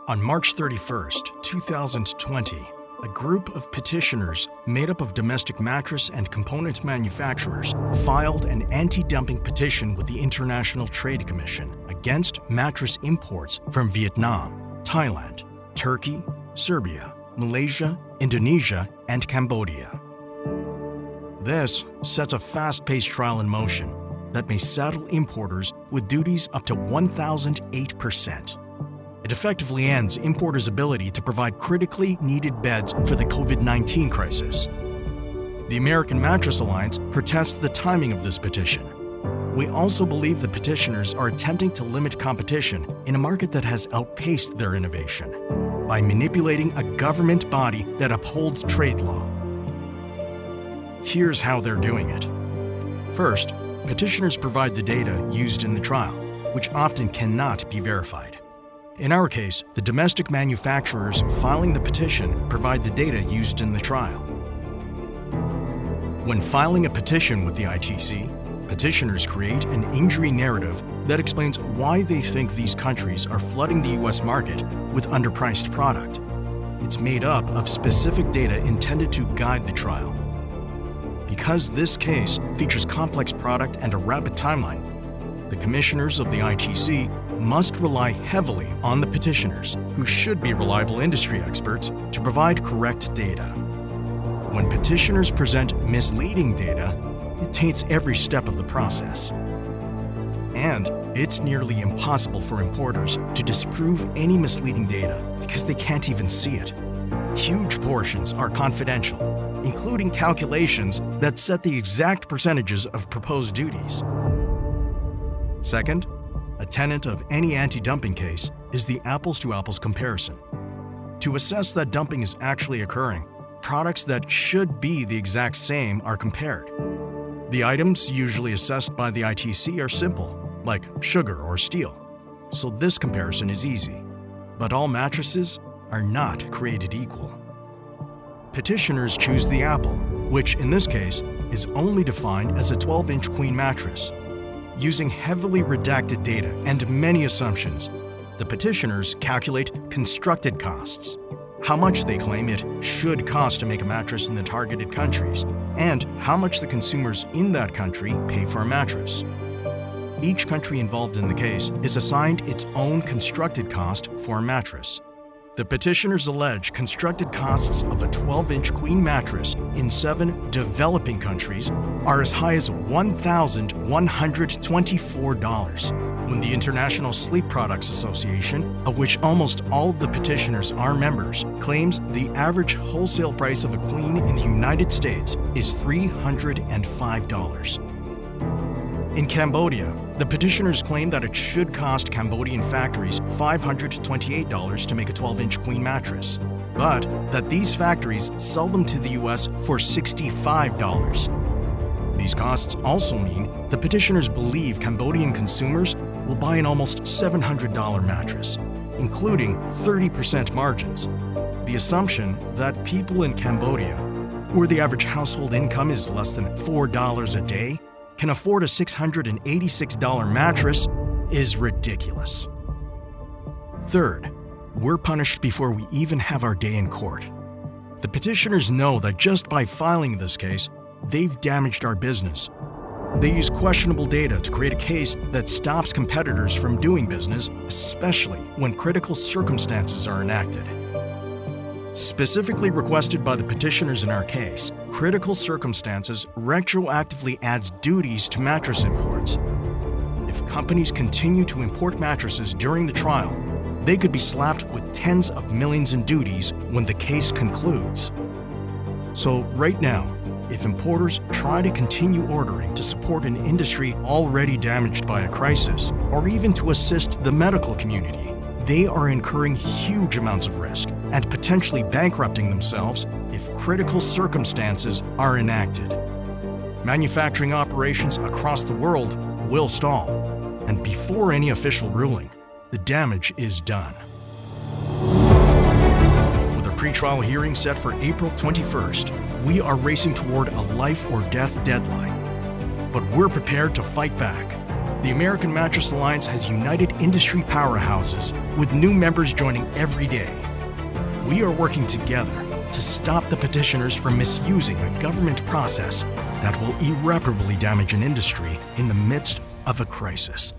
On March 31st, 2020, a group of petitioners made up of domestic mattress and component manufacturers filed an anti-dumping petition with the International Trade Commission against mattress imports from Vietnam, Thailand, Turkey, Serbia, Malaysia, Indonesia, and Cambodia. This sets a fast-paced trial in motion that may saddle importers with duties up to 1,008%. It effectively ends importers' ability to provide critically needed beds for the COVID-19 crisis. The American Mattress Alliance protests the timing of this petition. We also believe the petitioners are attempting to limit competition in a market that has outpaced their innovation by manipulating a government body that upholds trade law. Here's how they're doing it. First, petitioners provide the data used in the trial, which often cannot be verified. In our case, the domestic manufacturers filing the petition provide the data used in the trial. When filing a petition with the ITC, petitioners create an injury narrative that explains why they think these countries are flooding the U.S. market with underpriced product. It's made up of specific data intended to guide the trial. Because this case features complex product and a rapid timeline, the commissioners of the ITC must rely heavily on the petitioners, who should be reliable industry experts, to provide correct data. When petitioners present misleading data, it taints every step of the process. And it's nearly impossible for importers to disprove any misleading data because they can't even see it. Huge portions are confidential, including calculations that set the exact percentages of proposed duties. Second, a tenet of any anti-dumping case is the apples-to-apples comparison. To assess that dumping is actually occurring, products that should be the exact same are compared. The items usually assessed by the ITC are simple, like sugar or steel, so this comparison is easy. But all mattresses are not created equal. Petitioners choose the apple, which in this case is only defined as a 12-inch queen mattress. Using heavily redacted data and many assumptions, the petitioners calculate constructed costs, how much they claim it should cost to make a mattress in the targeted countries, and how much the consumers in that country pay for a mattress. Each country involved in the case is assigned its own constructed cost for a mattress. The petitioners allege constructed costs of a 12-inch queen mattress in 7 developing countries are as high as $1,124, when the International Sleep Products Association, of which almost all of the petitioners are members, claims the average wholesale price of a queen in the United States is $305. In Cambodia, the petitioners claim that it should cost Cambodian factories $528 to make a 12-inch queen mattress, but that these factories sell them to the US for $65. These costs also mean the petitioners believe Cambodian consumers will buy an almost $700 mattress, including 30% margins. The assumption that people in Cambodia, where the average household income is less than $4 a day, can afford a $686 mattress is ridiculous. Third, we're punished before we even have our day in court. The petitioners know that just by filing this case, they've damaged our business. They use questionable data to create a case that stops competitors from doing business, especially when critical circumstances are enacted. Specifically requested by the petitioners in our case, critical circumstances retroactively adds duties to mattress imports. If companies continue to import mattresses during the trial, they could be slapped with tens of millions in duties when the case concludes. So right now, if importers try to continue ordering to support an industry already damaged by a crisis, or even to assist the medical community, they are incurring huge amounts of risk and potentially bankrupting themselves if critical circumstances are enacted. Manufacturing operations across the world will stall, and before any official ruling, the damage is done. With a pretrial hearing set for April 21st, we are racing toward a life or death deadline. But we're prepared to fight back. The American Mattress Alliance has united industry powerhouses, with new members joining every day. We are working together to stop the petitioners from misusing a government process that will irreparably damage an industry in the midst of a crisis.